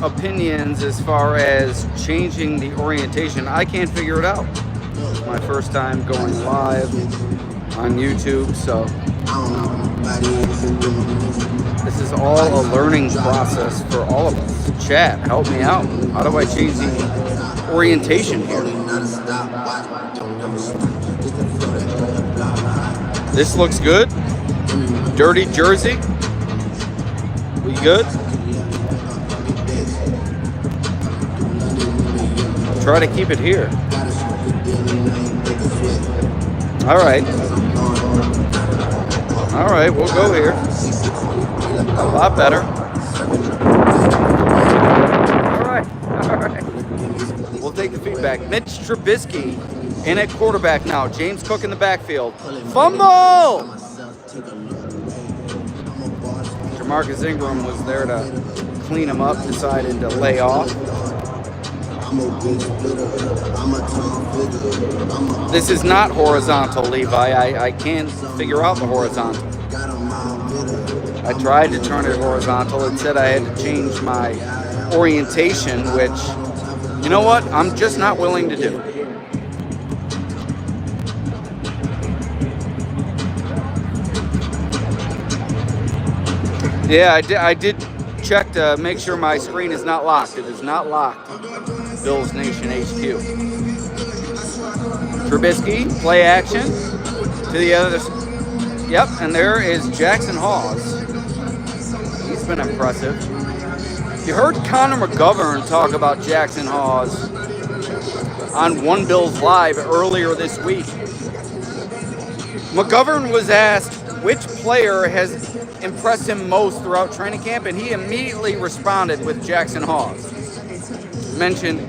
opinions as far as changing the orientation. I can't figure it out. It's my first time going live on YouTube, so this is all a learning process for all of us. Chat, help me out. How do I change the orientation here? This looks good. Dirty Jersey. We good? Try to keep it here. All right. All right, we'll go here. A lot better. All right. All right. We'll take the feedback. Mitch Trubisky in at quarterback now. James Cook in the backfield. Fumble! Marcus Ingram was there to clean him up, decided to lay off. This is not horizontal, Levi. I can't figure out the horizontal. I tried to turn it horizontal. It said I had to change my orientation, which, you know what? I'm just not willing to do. Yeah, I did check to make sure my screen is not locked. It is not locked. Bills Nation HQ. Trubisky, play action to the other. Yep, and there is Jackson Hawes. He's been impressive. You heard Connor McGovern talk about Jackson Hawes on One Bills Live earlier this week. McGovern was asked which player has impressed him most throughout training camp, and he immediately responded with Jackson Hawes. Mentioned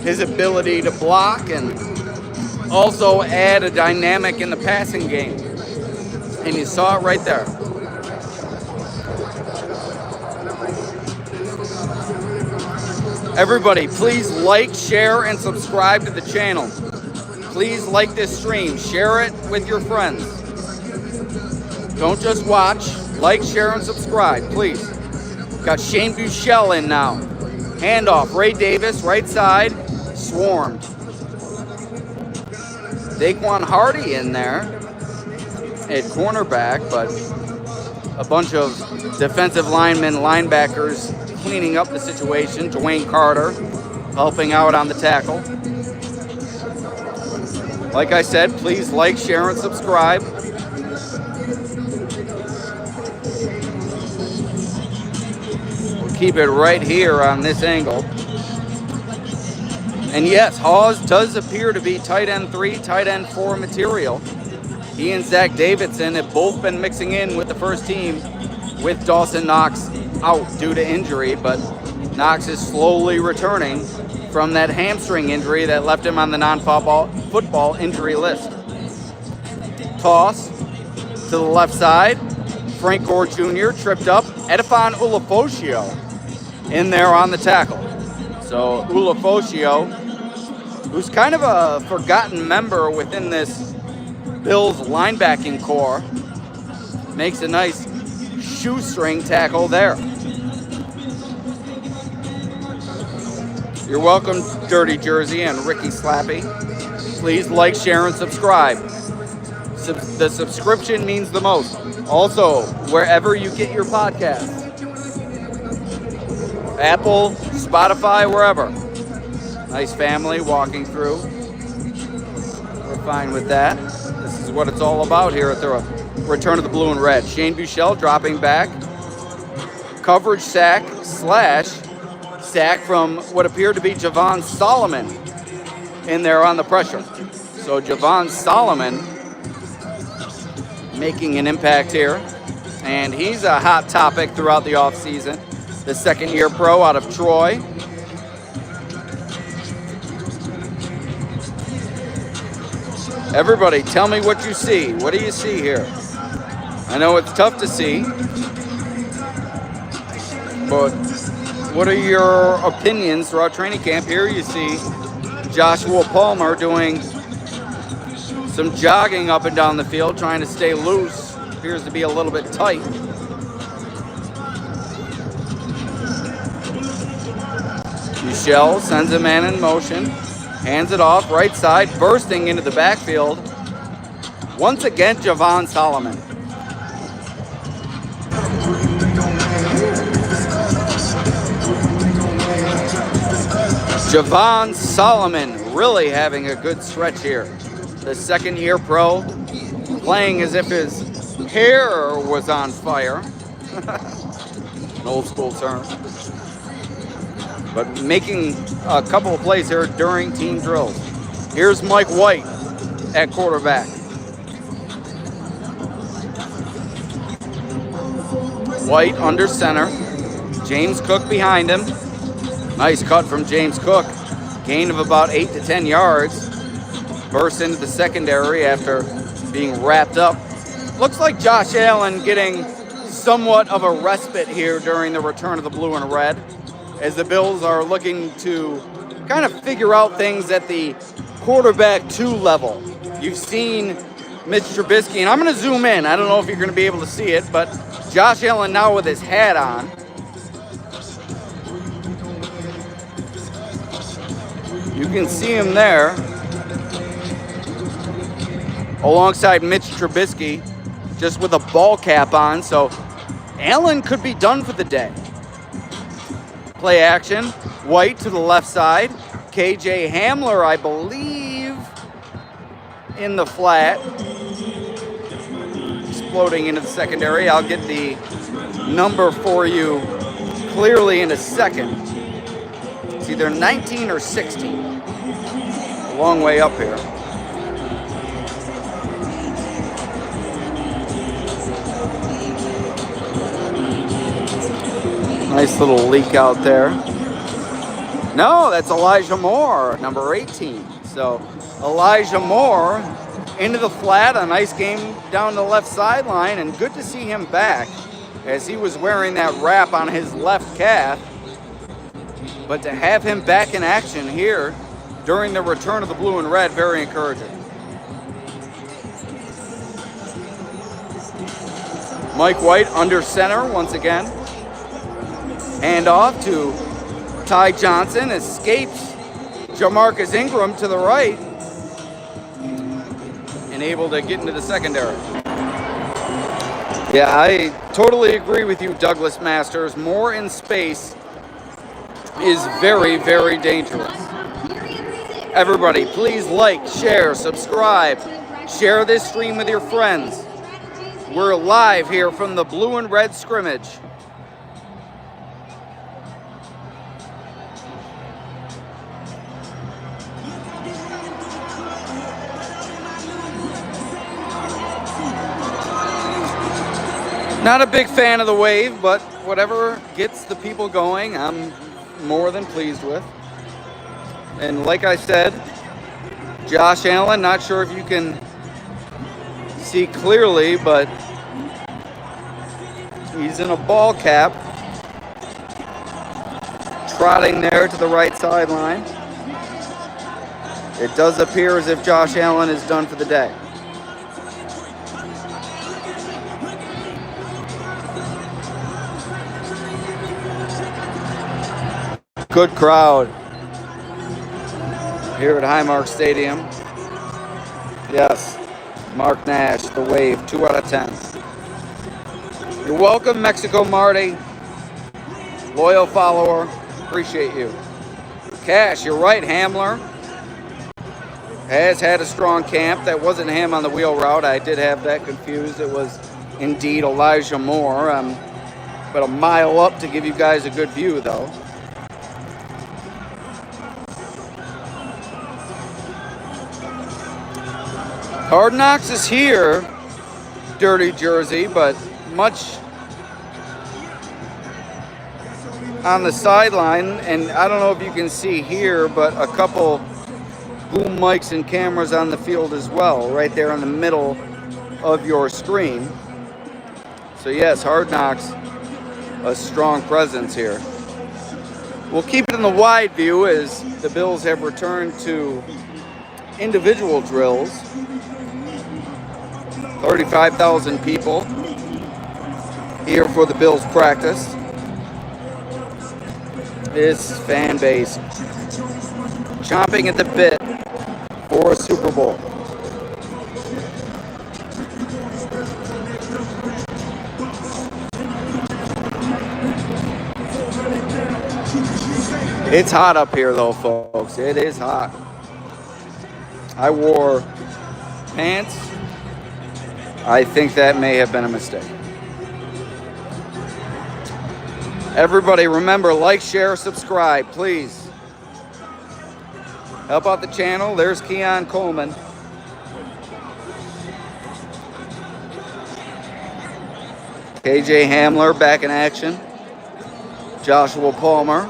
his ability to block and also add a dynamic in the passing game. And you saw it right there. Everybody, please like, share, and subscribe to the channel. Please like this stream. Share it with your friends. Don't just watch. Like, share, and subscribe, please. Got Shane Buechele in now. Handoff. Ray Davis, right side. Swarmed. Daquan Hardy in there at cornerback, but a bunch of defensive linemen, linebackers cleaning up the situation. Dwayne Carter helping out on the tackle. Like I said, please like, share, and subscribe. We'll keep it right here on this angle. And yes, Hawes does appear to be tight end 3, tight end 4 material. He and Zach Davidson have both been mixing in with the first team with Dawson Knox out due to injury, but Knox is slowly returning from that hamstring injury that left him on the non-football injury list. Toss to the left side. Frank Gore Jr. tripped up. Edifon Ulofoshio in there on the tackle. So Ulofoshio, who's kind of a forgotten member within this Bills linebacking core, makes a nice shoestring tackle there. You're welcome, Dirty Jersey and Ricky Slappy. Please like, share, and subscribe. The subscription means the most. Also, wherever you get your podcasts. Apple, Spotify, wherever. Nice family walking through. We're fine with that. This is what it's all about here at the Return of the Blue and Red. Shane Buechele dropping back. Coverage sack from what appeared to be Javon Solomon in there on the pressure. So Javon Solomon making an impact here. And he's a hot topic throughout the offseason. The second-year pro out of Troy. Everybody, tell me what you see. What do you see here? I know it's tough to see, but what are your opinions throughout training camp? Here you see Joshua Palmer doing some jogging up and down the field, trying to stay loose. Appears to be a little bit tight. Michelle sends a man in motion, hands it off, right side, bursting into the backfield. Once again, Javon Solomon. Javon Solomon really having a good stretch here. The second-year pro, playing as if his hair was on fire. An old school term. But making a couple of plays here during team drills. Here's Mike White at quarterback. White under center. James Cook behind him. Nice cut from James Cook. Gain of about 8 to 10 yards. Burst into the secondary after being wrapped up. Looks like Josh Allen getting somewhat of a respite here during the return of the blue and red, as the Bills are looking to kind of figure out things at the quarterback 2 level. You've seen Mitch Trubisky, and I'm going to zoom in. I don't know if you're going to be able to see it, but Josh Allen now with his hat on. You can see him there alongside Mitch Trubisky, just with a ball cap on. So Allen could be done for the day. Play action. White to the left side. KJ Hamler, I believe, in the flat. Exploding into the secondary. I'll get the number for you clearly in a second. It's either 19 or 16. A long way up here. Nice little leak out there. No, that's Elijah Moore, number 18. So Elijah Moore into the flat, a nice game down the left sideline, and good to see him back as he was wearing that wrap on his left calf. But to have him back in action here during the return of the blue and red, very encouraging. Mike White under center once again. Hand off to Ty Johnson, escapes Jamarcus Ingram to the right, and able to get into the secondary. Yeah, I totally agree with you, Douglas Masters. More in space is very, very dangerous. Everybody, please like, share, subscribe, share this stream with your friends. We're live here from the blue and red scrimmage. Not a big fan of the wave, but whatever gets the people going, I'm more than pleased with. And like I said, Josh Allen, not sure if you can see clearly, but he's in a ball cap, trotting there to the right sideline. It does appear as if Josh Allen is done for the day. Good crowd here at Highmark Stadium. Yes, Mark Nash, the wave, 2 out of 10. You're welcome, Mexico Marty. Loyal follower, appreciate you. Cash, you're right, Hamler has had a strong camp. That wasn't him on the wheel route. I did have that confused. It was indeed Elijah Moore. I'm about a mile up to give you guys a good view, though. Hard Knocks is here, Dirty Jersey, but much on the sideline. And I don't know if you can see here, but a couple boom mics and cameras on the field as well, right there in the middle of your screen. So yes, Hard Knocks, a strong presence here. We'll keep it in the wide view as the Bills have returned to individual drills. 35,000 people here for the Bills practice. this fan base chomping at the bit for a Super Bowl. It's hot up here though, folks. It is hot. I wore pants. I think that may have been a mistake. Everybody remember, like, share, subscribe, please. Help out the channel. There's Keon Coleman. KJ Hamler back in action. Joshua Palmer.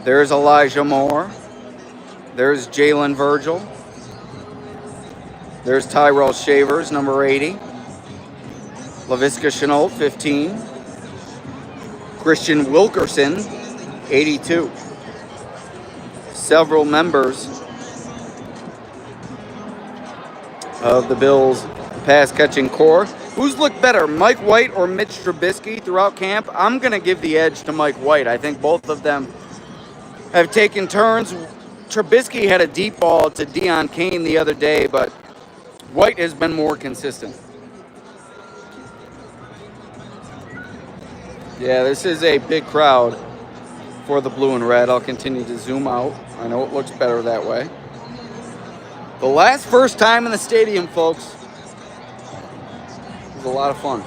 There's Elijah Moore. There's Jalen Virgil. There's Tyrell Shavers, number 80. Laviska Shenault, 15. Christian Wilkerson, 82. Several members of the Bills' pass-catching core. Who's looked better, Mike White or Mitch Trubisky throughout camp? I'm going to give the edge to Mike White. I think both of them have taken turns. Trubisky had a deep ball to Deion Kane the other day, but White has been more consistent. Yeah, this is a big crowd for the blue and red. I'll continue to zoom out. I know it looks better that way. The first time in the stadium, folks. It was a lot of fun.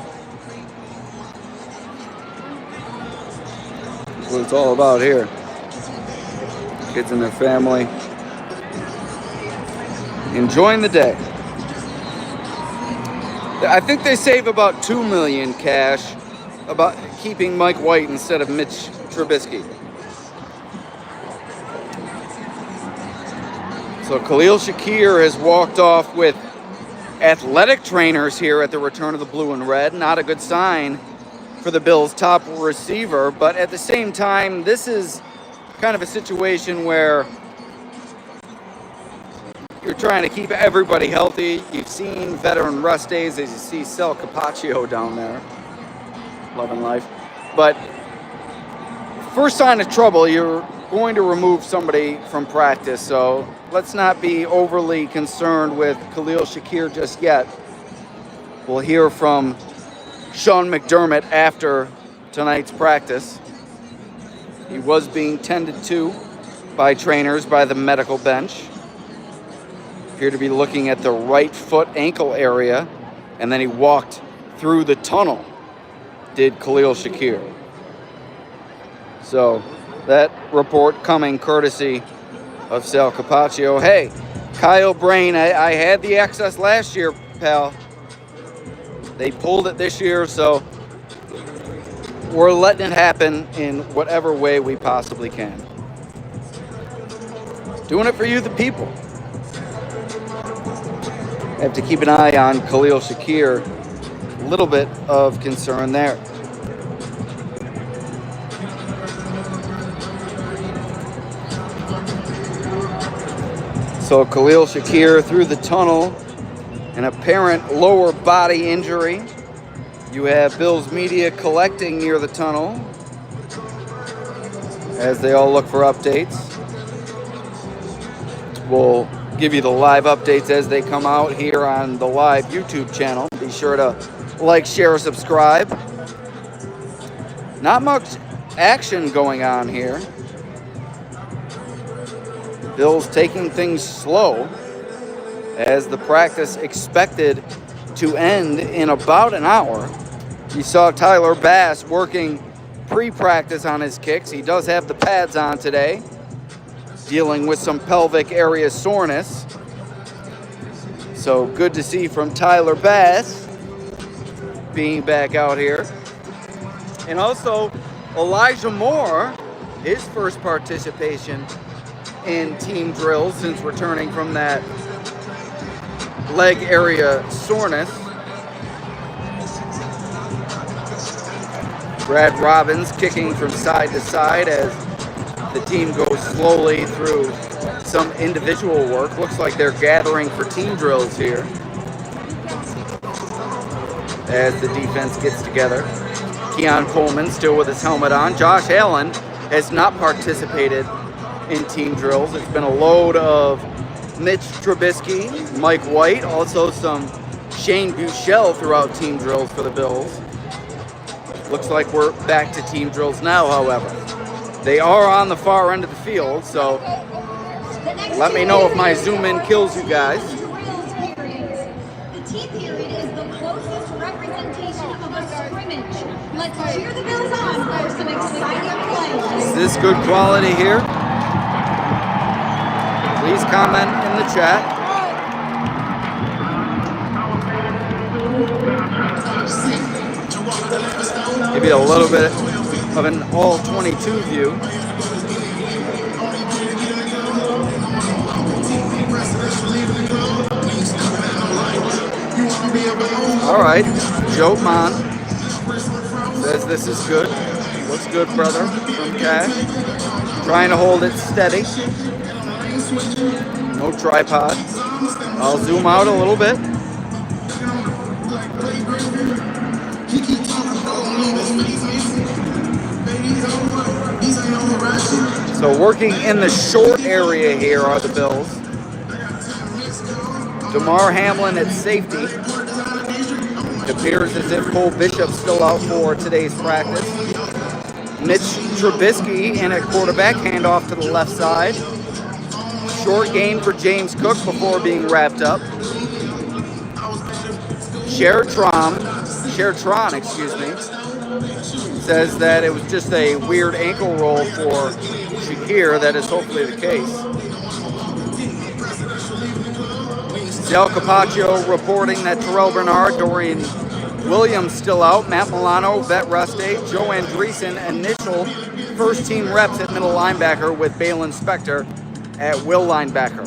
That's what it's all about here. Kids and their family enjoying the day. I think they save about $2 million cash about keeping Mike White instead of Mitch Trubisky. So Khalil Shakir has walked off with athletic trainers here at the return of the blue and red. Not a good sign for the Bills' top receiver, but at the same time, this is kind of a situation where you're trying to keep everybody healthy. You've seen veteran rest days, as you see Sal Capaccio down there. Loving life. But first sign of trouble, you're going to remove somebody from practice. So let's not be overly concerned with Khalil Shakir just yet. We'll hear from Sean McDermott after tonight's practice. He was being tended to by trainers by the medical bench. Appeared to be looking at the right foot ankle area, and then he walked through the tunnel, did Khalil Shakir. So that report coming courtesy of Sal Capaccio. Hey, Kyle Brain, I had the access last year, pal. They pulled it this year, so we're letting it happen in whatever way we possibly can. Doing it for you, the people. I have to keep an eye on Khalil Shakir. A little bit of concern there. So Khalil Shakir through the tunnel, an apparent lower body injury. You have Bills media collecting near the tunnel as they all look for updates. We'll give you the live updates as they come out here on the live YouTube channel. Be sure to like, share, subscribe. Not much action going on here. Bills taking things slow as the practice expected to end in about an hour. You saw Tyler Bass working pre-practice on his kicks. He does have the pads on today, dealing with some pelvic area soreness. So good to see from Tyler Bass being back out here. And also Elijah Moore, his first participation in team drills since returning from that leg area soreness. Brad Robbins kicking from side to side as the team goes slowly through some individual work. Looks like they're gathering for team drills here as the defense gets together. Keon Coleman still with his helmet on. Josh Allen has not participated in team drills. It's been a load of Mitch Trubisky, Mike White, also some Shane Buechele throughout team drills for the Bills. Looks like we're back to team drills now, however. They are on the far end of the field, so let me know if my zoom in kills you guys. The team period is the closest representation of a scrimmage. Let's cheer the Bills on for some exciting plays. Is this good quality here? Please comment in the chat. Give you a little bit of an all 22 view. All right, Joe Mon says this is good. Looks good, brother, from Cash. Trying to hold it steady. No tripod. I'll zoom out a little bit. So working in the short area here are the Bills. Damar Hamlin at safety. It appears as if Cole Bishop's still out for today's practice. Mitch Trubisky in at quarterback, handoff to the left side. Short gain for James Cook before being wrapped up. Shertron, says that it was just a weird ankle roll for Shakir. That is hopefully the case. Del Capaccio reporting that Terrell Bernard, Dorian Williams still out, Matt Milano, vet rest day, Joe Andreessen, initial first team reps at middle linebacker with Balen Spector at will linebacker.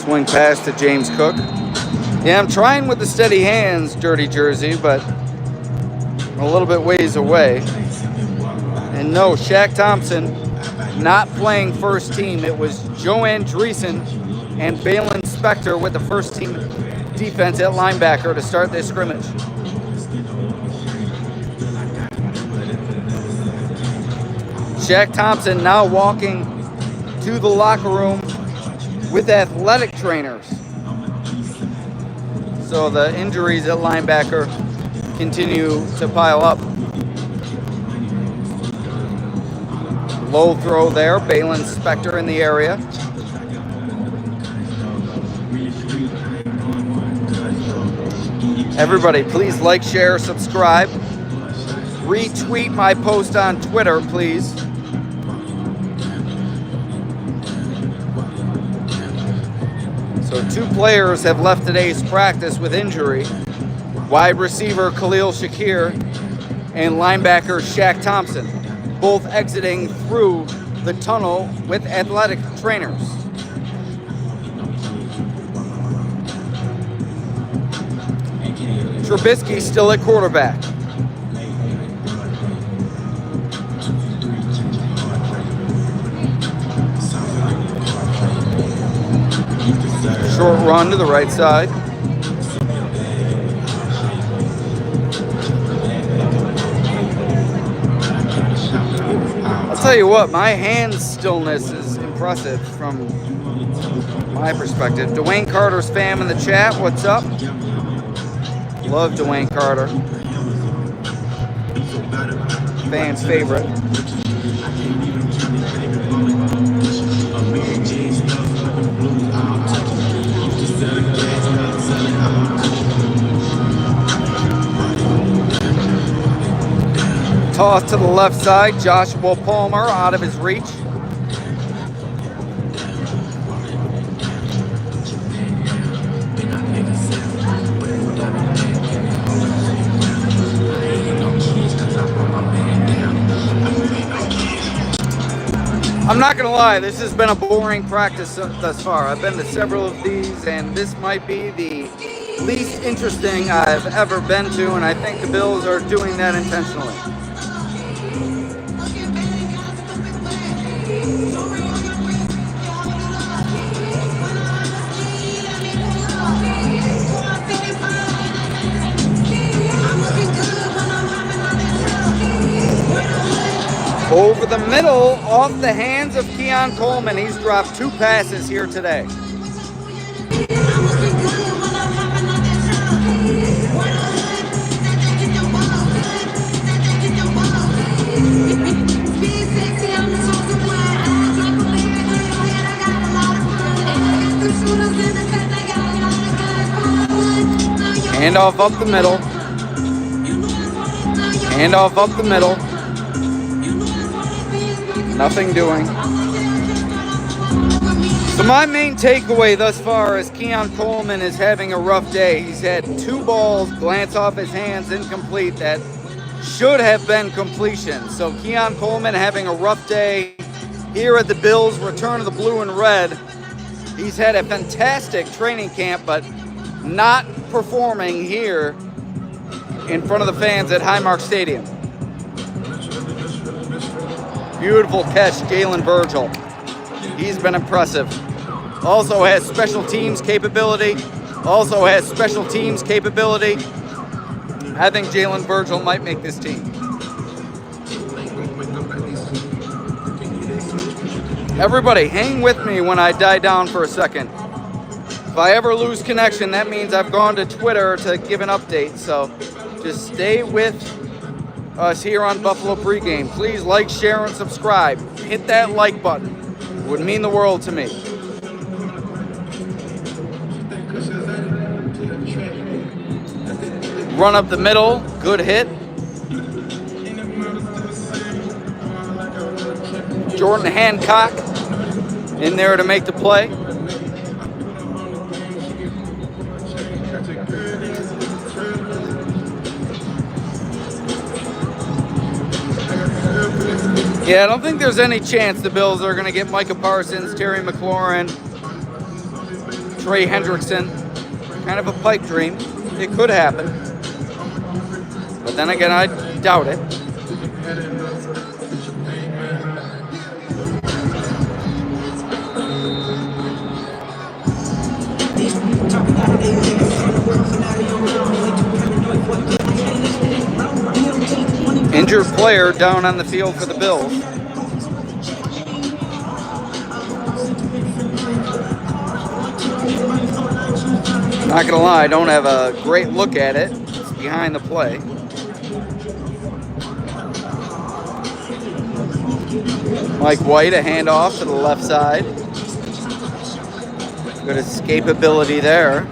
Swing pass to James Cook. Yeah, I'm trying with the steady hands, Dirty Jersey, but I'm a little bit ways away. And no, Shaq Thompson not playing first team. It was Joe Andreessen and Balen Spector with the first team defense at linebacker to start this scrimmage. Shaq Thompson now walking to the locker room with athletic trainers. So the injuries at linebacker continue to pile up. Low throw there, Balen Spector in the area. Everybody, please like, share, subscribe. Retweet my post on Twitter, please. So 2 players have left today's practice with injury. Wide receiver Khalil Shakir and linebacker Shaq Thompson, both exiting through the tunnel with athletic trainers. Trubisky still at quarterback. Short run to the right side. I'll tell you what, my hand stillness is impressive from my perspective. Dwayne Carter's fam in the chat, what's up? Love Dwayne Carter. Fans' favorite. Toss to the left side, Joshua Palmer out of his reach. I'm not going to lie, this has been a boring practice thus far. I've been to several of these, and this might be the least interesting I've ever been to, and I think the Bills are doing that intentionally. Over the middle, off the hands of Keon Coleman. He's dropped 2 passes here today. Handoff up the middle. Handoff up the middle. Nothing doing. So my main takeaway thus far is Keon Coleman is having a rough day. He's had 2 balls glance off his hands incomplete that should have been completion. So Keon Coleman having a rough day here at the Bills' return of the blue and red. He's had a fantastic training camp, but not performing here in front of the fans at Highmark Stadium. Beautiful catch, Jalen Virgil. He's been impressive. Also has special teams capability. I think Jalen Virgil might make this team. Everybody, hang with me when I die down for a second. If I ever lose connection, that means I've gone to Twitter to give an update. So just stay with us here on Buffalo Pregame. Please like, share, and subscribe. Hit that like button. It would mean the world to me. Run up the middle. Good hit. Jordan Hancock in there to make the play. Yeah, I don't think there's any chance the Bills are going to get Micah Parsons, Terry McLaurin, Trey Hendrickson. Kind of a pipe dream. It could happen. But then again, I doubt it. Injured player down on the field for the Bills. Not gonna lie, I don't have a great look at it. It's behind the play. Mike White, a handoff to the left side. Good escapability there.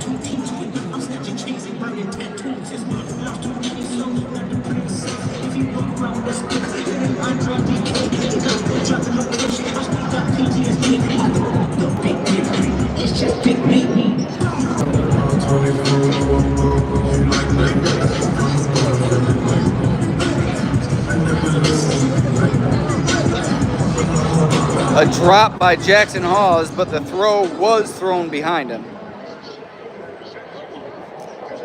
A drop by Jackson Hawes, but the throw was thrown behind him.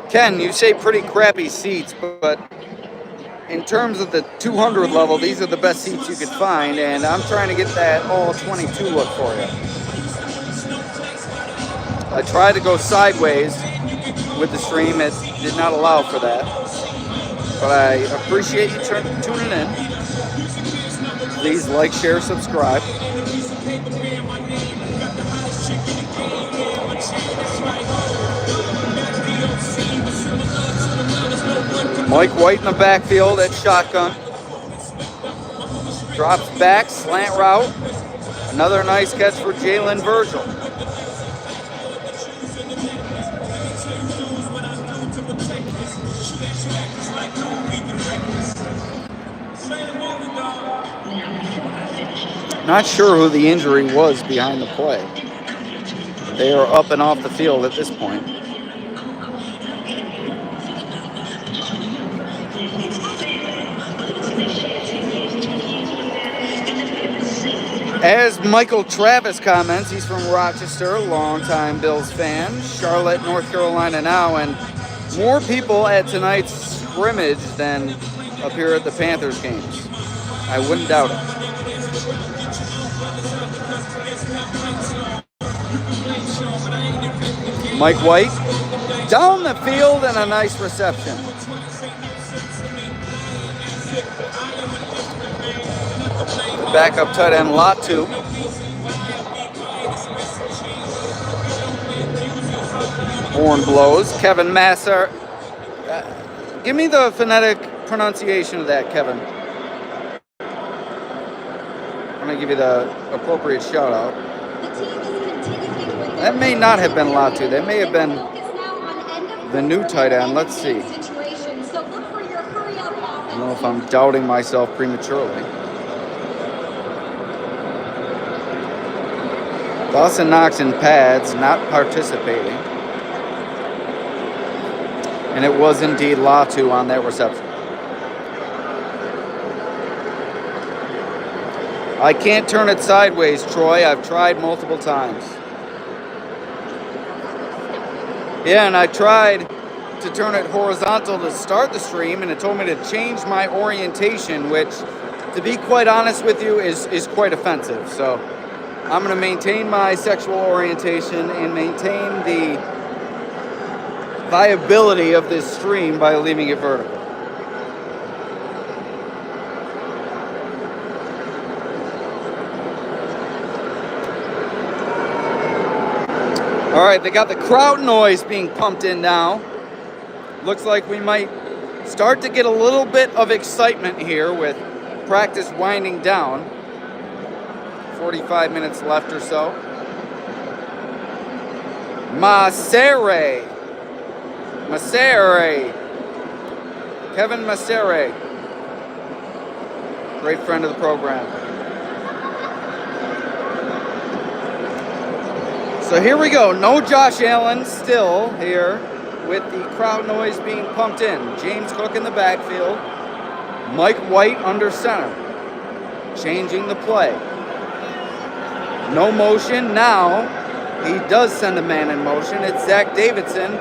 Ken, you say pretty crappy seats, but in terms of the 200 level, these are the best seats you could find, and I'm trying to get that all 22 look for you. I tried to go sideways with the stream. It did not allow for that. But I appreciate you tuning in. Please like, share, subscribe. Mike White in the backfield at shotgun. Drops back, slant route. Another nice catch for Jalen Virgil. Not sure who the injury was behind the play. They are up and off the field at this point. As Michael Travis comments, he's from Rochester, longtime Bills fan, Charlotte, North Carolina now, and more people at tonight's scrimmage than up here at the Panthers games. I wouldn't doubt it. Mike White down the field and a nice reception. backup tight end Latu. Horn blows. Kevin Masser. Give me the phonetic pronunciation of that, Kevin. I'm going to give you the appropriate shout out. That may not have been Latu. That may have been the new tight end. Let's see. I don't know if I'm doubting myself prematurely. Dawson Knox in pads, not participating. And it was indeed Latu on that reception. I can't turn it sideways, Troy. I've tried multiple times. Yeah, and I tried to turn it horizontal to start the stream, and it told me to change my orientation, which, to be quite honest with you, is quite offensive. So I'm going to maintain my sexual orientation and maintain the viability of this stream by leaving it vertical. All right, they got the crowd noise being pumped in now. Looks like we might start to get a little bit of excitement here with practice winding down. 45 minutes left or so. Masere. Kevin Masere. Great friend of the program. So here we go. No Josh Allen still here with the crowd noise being pumped in. James Cook in the backfield. Mike White under center. Changing the play. No motion. Now he does send a man in motion. It's Zach Davidson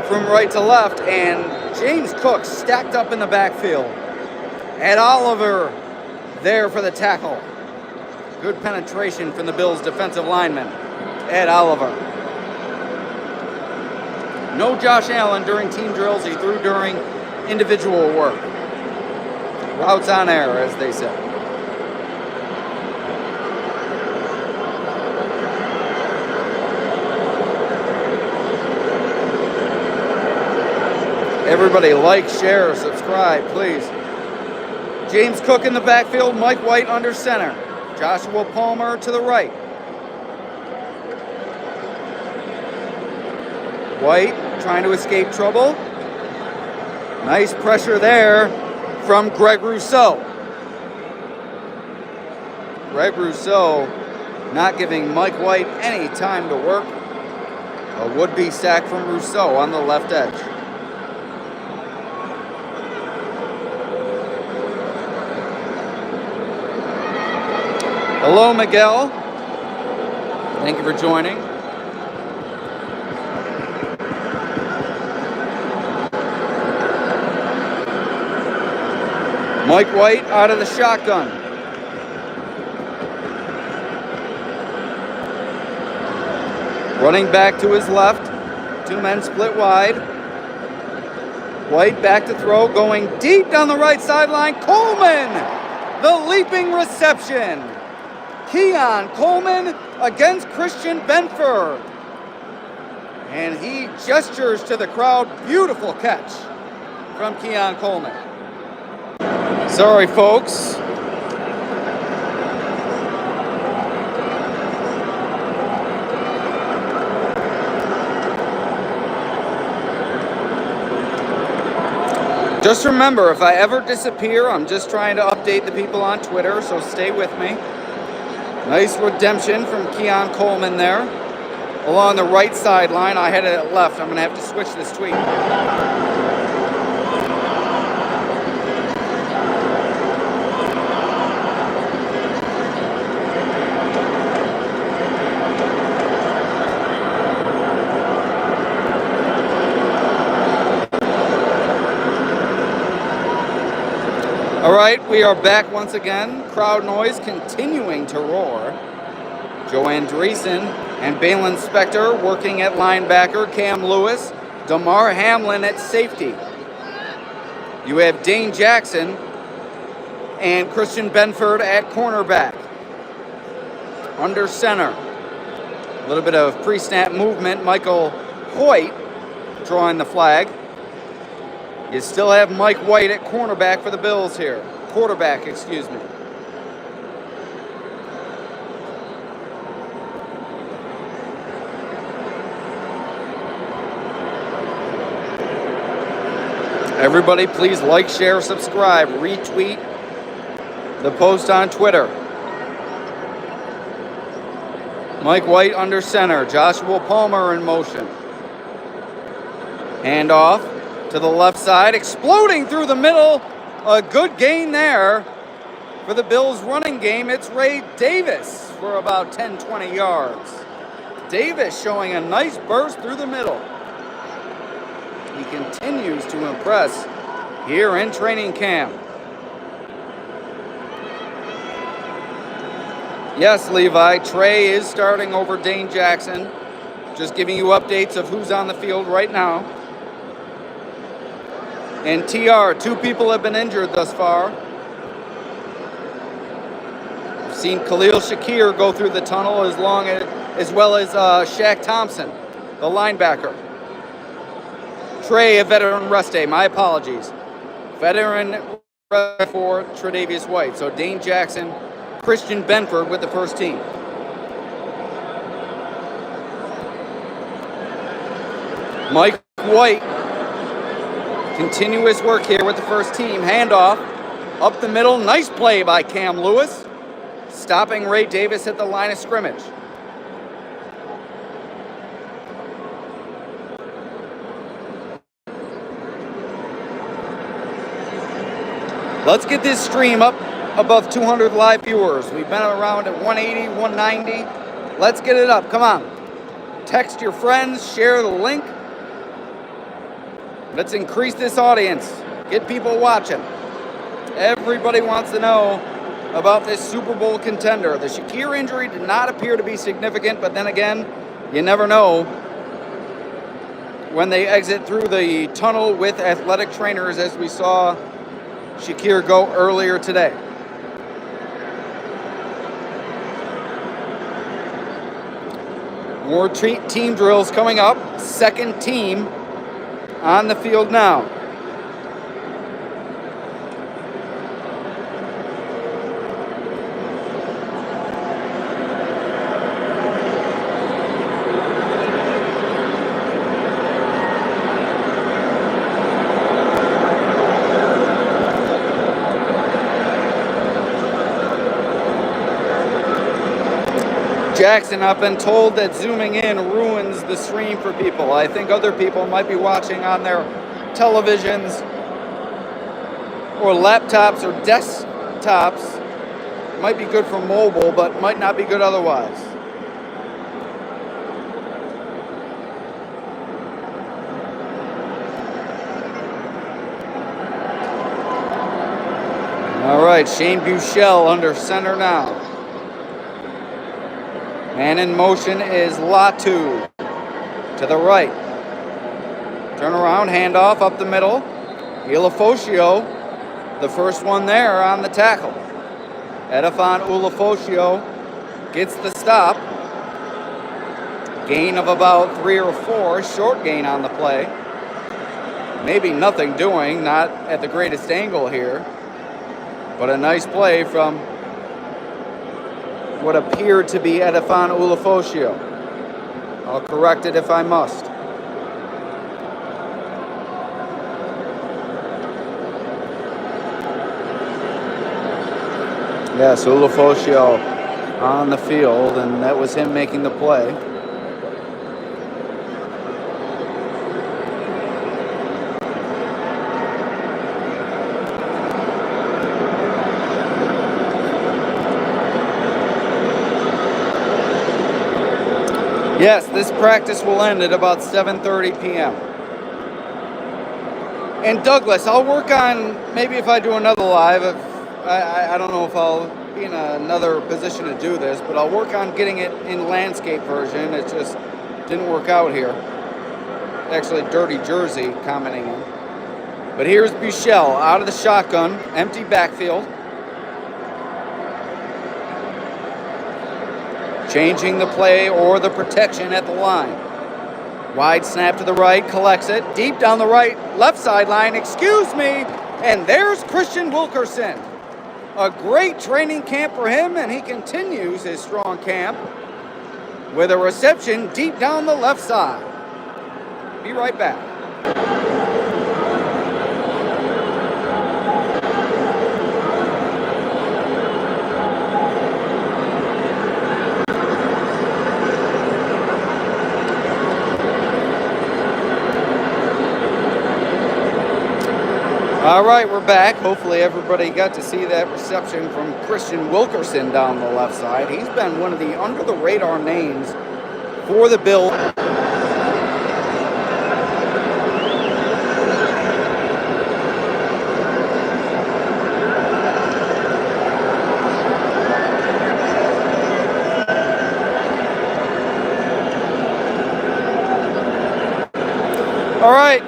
from right to left. And James Cook stacked up in the backfield. Ed Oliver there for the tackle. Good penetration from the Bills' defensive lineman. Ed Oliver. No Josh Allen during team drills. He threw during individual work. Routes on air, as they say. Everybody like, share, subscribe, please. James Cook in the backfield. Mike White under center. Joshua Palmer to the right. White trying to escape trouble. Nice pressure there from Greg Rousseau. Greg Rousseau not giving Mike White any time to work. A would-be sack from Rousseau on the left edge. Hello, Miguel. Thank you for joining. Mike White out of the shotgun. Running back to his left. Two men split wide. White back to throw, going deep down the right sideline. Coleman, the leaping reception. Keon Coleman against Christian Benford. And he gestures to the crowd. Beautiful catch from Keon Coleman. Sorry, folks. Just remember, if I ever disappear, I'm just trying to update the people on Twitter, so stay with me. Nice redemption from Keon Coleman there. Along the right sideline, I headed it left. I'm going to have to switch this tweet. All right, we are back once again. Crowd noise continuing to roar. Joanne Dreesen and Balin Spector working at linebacker. Cam Lewis, Damar Hamlin at safety. You have Dane Jackson and Christian Benford at cornerback. Under center, a little bit of pre-snap movement. Michael Hoyt drawing the flag. You still have Mike White at cornerback for the Bills here. Quarterback, excuse me. Everybody, please like, share, subscribe, retweet the post on Twitter. Mike White under center. Joshua Palmer in motion. Handoff to the left side, exploding through the middle. A good gain there for the Bills running game. It's Ray Davis for about 10-20 yards. Davis showing a nice burst through the middle. He continues to impress here in training camp. Yes, Levi, Trey is starting over Dane Jackson. Just giving you updates of who's on the field right now. And TR, 2 people have been injured thus far. We've seen Khalil Shakir go through the tunnel as well as Shaq Thompson, the linebacker. Trey, a veteran rest day. My apologies. Veteran rest for Tre'Davious White. So Dane Jackson, Christian Benford with the first team. Mike White, continuous work here with the first team. Handoff up the middle. Nice play by Cam Lewis, stopping Ray Davis at the line of scrimmage. Let's get this stream up above 200 live viewers. We've been around at 180, 190. Let's get it up. Come on. Text your friends, share the link. Let's increase this audience. Get people watching. Everybody wants to know about this Super Bowl contender. The Shakir injury did not appear to be significant, but then again, you never know when they exit through the tunnel with athletic trainers, as we saw Shakir go earlier today. More team drills coming up. Second team on the field now. Jackson, I've been told that zooming in ruins the stream for people. I think other people might be watching on their televisions or laptops or desktops. Might be good for mobile, but might not be good otherwise. All right, Shane Buechele under center now. Man in motion is Latu to the right. Turn around, handoff up the middle. Ulofoshio, the first one there on the tackle. Edifon Ulofoshio gets the stop. Gain of about 3 or 4, short gain on the play. Maybe nothing doing, not at the greatest angle here, but a nice play from what appeared to be Edifon Ulofoshio. I'll correct it if I must. Yes, Ulofoshio on the field, and that was him making the play. Yes, this practice will end at about 7:30 p.m. And Douglas, I'll work on, maybe if I do another live, I don't know if I'll be in another position to do this, but I'll work on getting it in landscape version. It just didn't work out here. Actually, Dirty Jersey commenting in. But here's Buechele out of the shotgun, empty backfield. changing the play or the protection at the line. Wide snap to the right, collects it, deep down the left sideline, excuse me, and there's Christian Wilkerson. A great training camp for him, and he continues his strong camp with a reception deep down the left side. Be right back. All right, we're back. Hopefully everybody got to see that reception from Christian Wilkerson down the left side. He's been one of the under-the-radar names for the Bills. All right,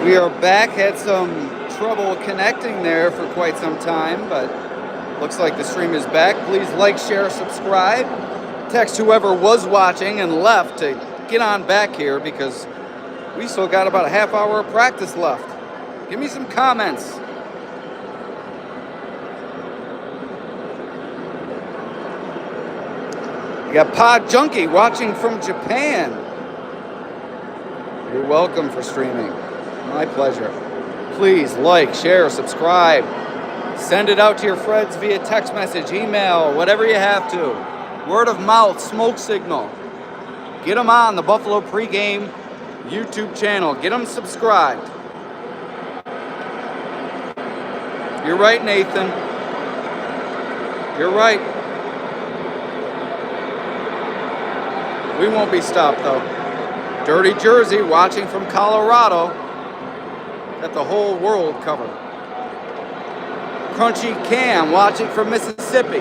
we are back. Had some trouble connecting there for quite some time, but looks like the stream is back. Please like, share, subscribe. Text whoever was watching and left to get on back here, because we still got about a half hour of practice left. Give me some comments. We got Pod Junkie watching from Japan. You're welcome for streaming. My pleasure. Please like, share, subscribe. Send it out to your friends via text message, email, whatever you have to. Word of mouth, smoke signal. Get them on the Buffalo Pregame YouTube channel. Get them subscribed. You're right, Nathan. You're right. We won't be stopped, though. Dirty Jersey watching from Colorado. Got the whole world covered. Crunchy Cam watching from Mississippi.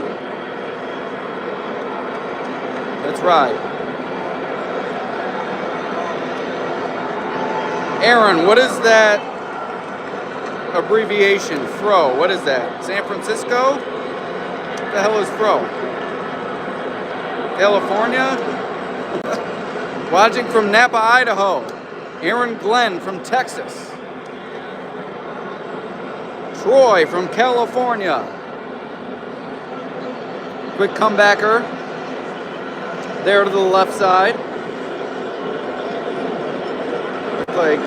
That's right. Aaron, what is that abbreviation? Fro. What is that? San Francisco? What the hell is Fro? California? Watching from Napa, Idaho. Aaron Glenn from Texas. Troy from California. Quick comebacker. There to the left side. Looks like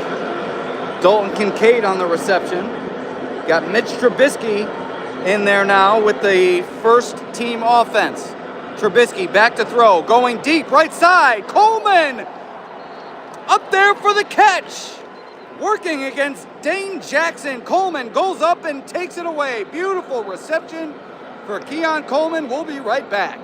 Dalton Kincaid on the reception. Got Mitch Trubisky in there now with the first team offense. Trubisky back to throw. Going deep, right side. Coleman up there for the catch. Working against Dane Jackson. Coleman goes up and takes it away. Beautiful reception for Keon Coleman. We'll be right back.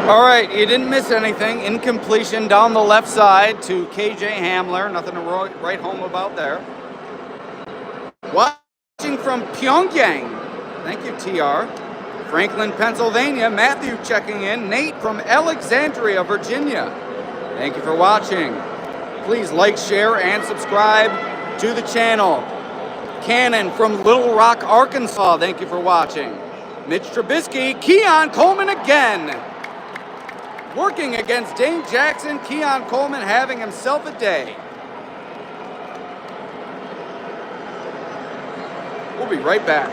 All right, you didn't miss anything. Incompletion down the left side to KJ Hamler. Nothing to write home about there. Watching from Pyongyang. Thank you, TR. Franklin, Pennsylvania. Matthew checking in. Nate from Alexandria, Virginia. Thank you for watching. Please like, share, and subscribe to the channel. Cannon from Little Rock, Arkansas. Thank you for watching. Mitch Trubisky. Keon Coleman again. Working against Dane Jackson, Keon Coleman having himself a day. We'll be right back.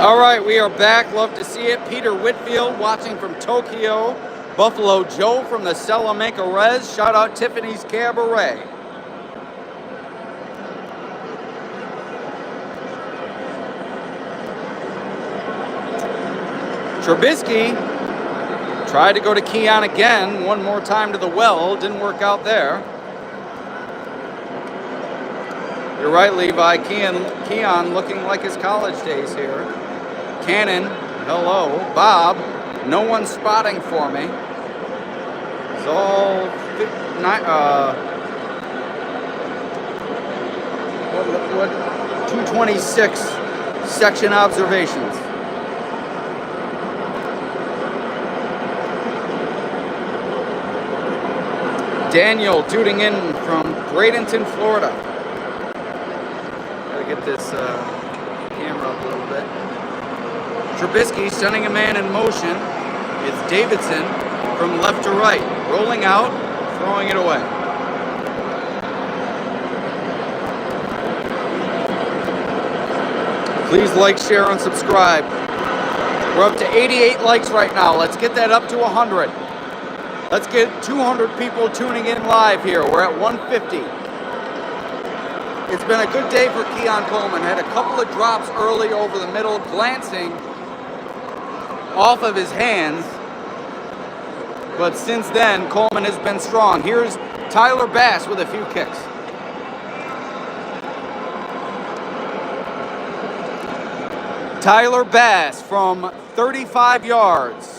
All right, we are back. Love to see it. Peter Whitfield watching from Tokyo. Buffalo Joe from the Salamanca Res. Shout out Tiffany's Cabaret. Trubisky Tried to go to Keon again, one more time to the well, didn't work out there. You're right, Levi. Keon looking like his college days here. Cannon, hello. Bob, no one spotting for me. It's all 226 section observations. Daniel tuning in from Bradenton, Florida. Gotta get this camera up a little bit. Trubisky sending a man in motion. It's Davidson from left to right. Rolling out, throwing it away. Please like, share, and subscribe. We're up to 88 likes right now. Let's get that up to 100. Let's get 200 people tuning in live here. We're at 150. It's been a good day for Keon Coleman. Had a couple of drops early over the middle, glancing off of his hands. But since then, Coleman has been strong. Here's Tyler Bass with a few kicks. Tyler Bass from 35 yards.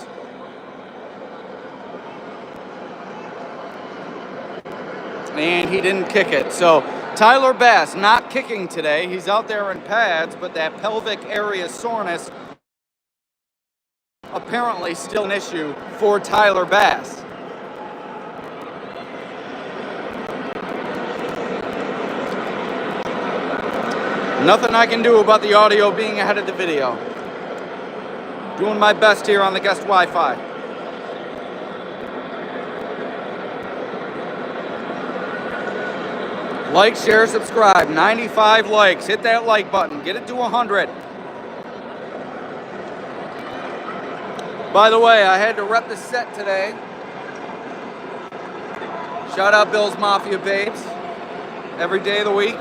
And he didn't kick it. So Tyler Bass not kicking today. He's out there in pads, but that pelvic area soreness apparently still an issue for Tyler Bass. Nothing I can do about the audio being ahead of the video. Doing my best here on the guest Wi-Fi. Like, share, subscribe. 95 likes. Hit that like button. Get it to 100. By the way, I had to rep the set today. Shout out Bill's Mafia Babes. Every day of the week.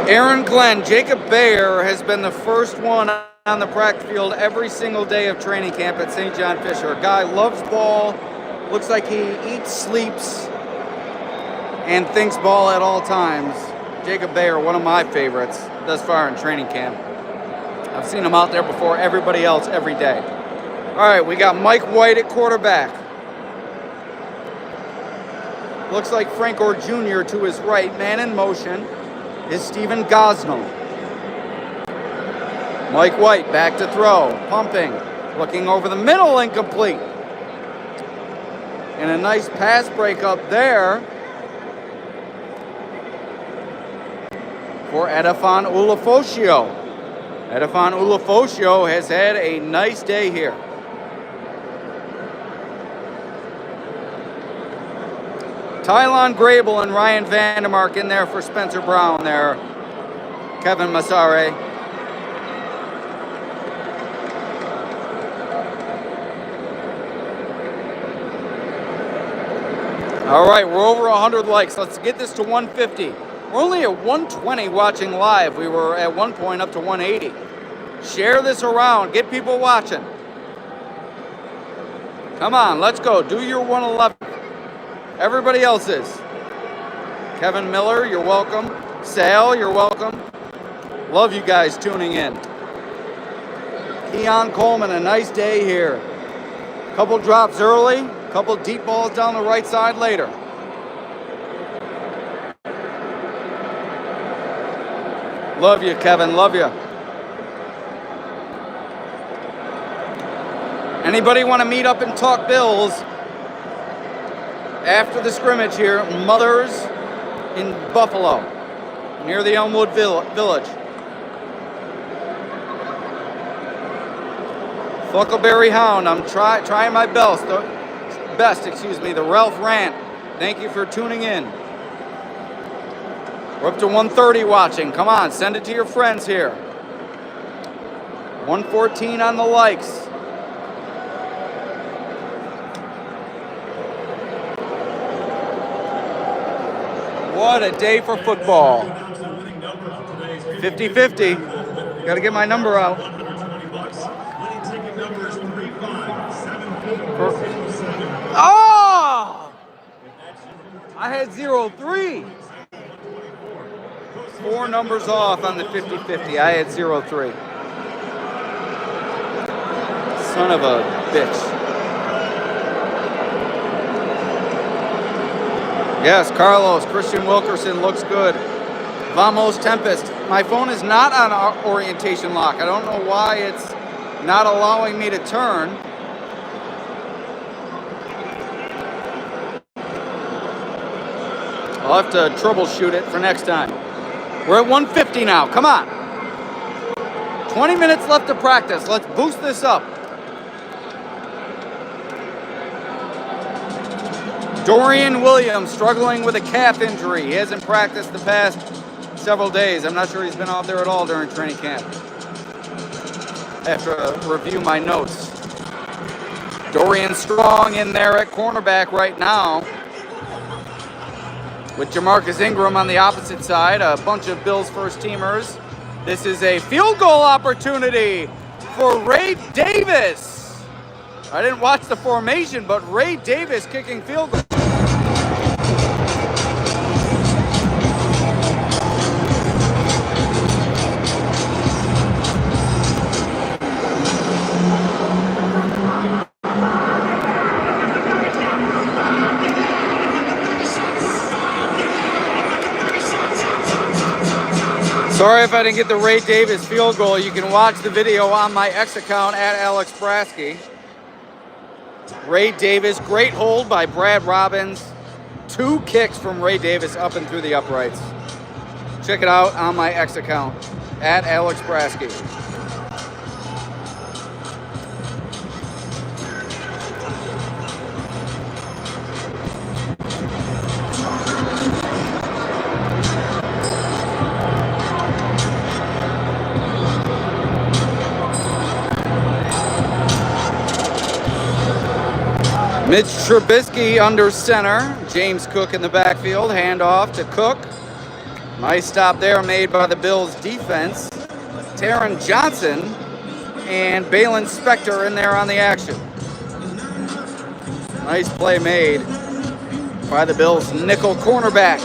Aaron Glenn, Jacob Bayer has been the first one on the practice field every single day of training camp at St. John Fisher. A guy loves ball, looks like he eats, sleeps, and thinks ball at all times. Jacob Bayer, one of my favorites thus far in training camp. I've seen him out there before everybody else every day. All right, we got Mike White at quarterback. Looks like Frank Gore Jr. to his right. Man in motion is Stephen Gosnell. Mike White back to throw, pumping, looking over the middle, incomplete. And a nice pass break up there for Edifon Ulofoshio. Edifon Ulofoshio has had a nice day here. Tylon Grable and Ryan Vandermark in there for Spencer Brown there. Kevin Massare. All right, we're over 100 likes. Let's get this to 150. We're only at 120 watching live. We were at one point up to 180. Share this around. Get people watching. Come on, let's go. Do your 111. Everybody else is. Kevin Miller, you're welcome. Sal, you're welcome. Love you guys tuning in. Keon Coleman, a nice day here. Couple drops early, couple deep balls down the right side later. Love you, Kevin, love you. Anybody want to meet up and talk Bills? After the scrimmage here, Mothers in Buffalo, near the Elmwood Village. Huckleberry Hound, I'm trying my best, the Ralph Rant. Thank you for tuning in. We're up to 130 watching. Come on, send it to your friends here. 114 on the likes. What a day for football. 50-50. Got to get my number out. Oh! I had 0-3. 4 numbers off on the 50-50. I had 0-3. Son of a bitch. Yes, Carlos, Christian Wilkerson looks good. Vamos Tempest. My phone is not on orientation lock. I don't know why it's not allowing me to turn. I'll have to troubleshoot it for next time. We're at 150 now. Come on. 20 minutes left to practice. Let's boost this up. Dorian Williams struggling with a calf injury. He hasn't practiced the past several days. I'm not sure he's been out there at all during training camp. I have to review my notes. Dorian Strong in there at cornerback right now, with Jamarcus Ingram on the opposite side, a bunch of Bills first teamers. This is a field goal opportunity for Ray Davis. I didn't watch the formation, but Ray Davis kicking field goal. Sorry if I didn't get the Ray Davis field goal. You can watch the video on my X account at Alex Brasky. Ray Davis, great hold by Brad Robbins. 2 kicks from Ray Davis up and through the uprights. Check it out on my X account at Alex Brasky. Mitch Trubisky under center. James Cook in the backfield. Handoff to Cook. Nice stop there made by the Bills defense. Taron Johnson and Balin Spector in there on the action. Nice play made by the Bills nickel cornerback.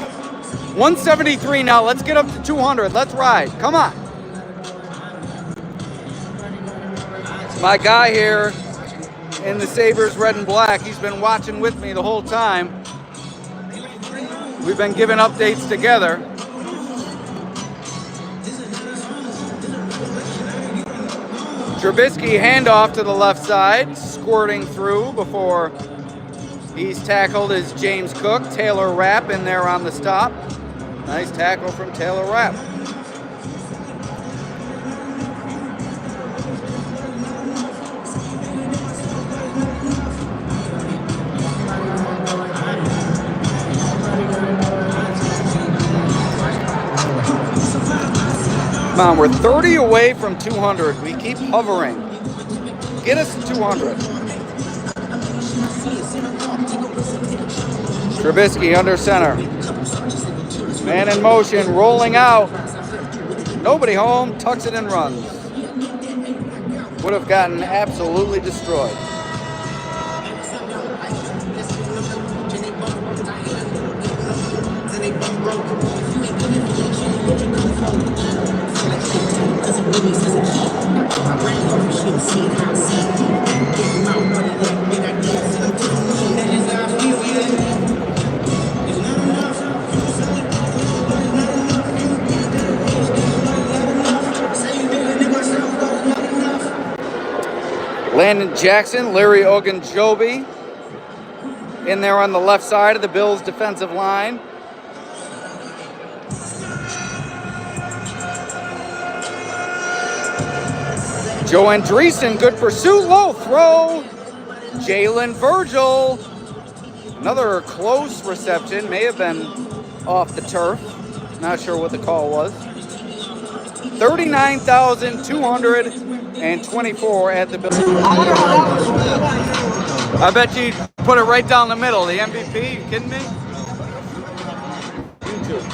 173 now. Let's get up to 200. Let's ride. Come on. My guy here in the Sabres red and black, he's been watching with me the whole time. We've been giving updates together. Trubisky handoff to the left side, squirting through before he's tackled is James Cook. Taylor Rapp in there on the stop. Nice tackle from Taylor Rapp. Come on, we're 30 away from 200. We keep hovering. Get us to 200. Trubisky under center. Man in motion, rolling out. Nobody home, tucks it and runs. Would have gotten absolutely destroyed. Landon Jackson, Larry Ogunjobi in there on the left side of the Bills defensive line. Joe Andreessen, good pursuit, low throw. Jalen Virgil, another close reception, may have been off the turf. Not sure what the call was. 39,224 at the Bills. I bet you put it right down the middle. The MVP, you kidding me? YouTube.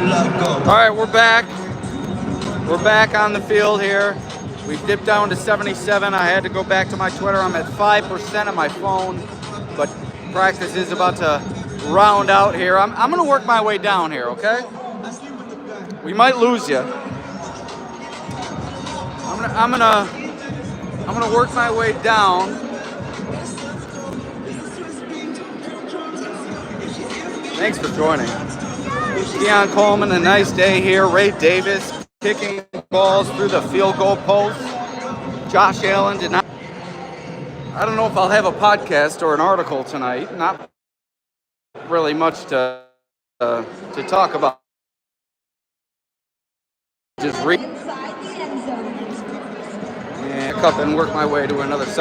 All right, we're back. We're back on the field here. We've dipped down to 77. I had to go back to my Twitter. I'm at 5% on my phone, but practice is about to round out here. I'm going to work my way down here, okay? We might lose you. I'm gonna work my way down. Thanks for joining. Keon Coleman, a nice day here. Ray Davis kicking balls through the field goal post. Josh Allen did not. I don't know if I'll have a podcast or an article tonight. Not really much to talk about. Just read. And work my way to another side.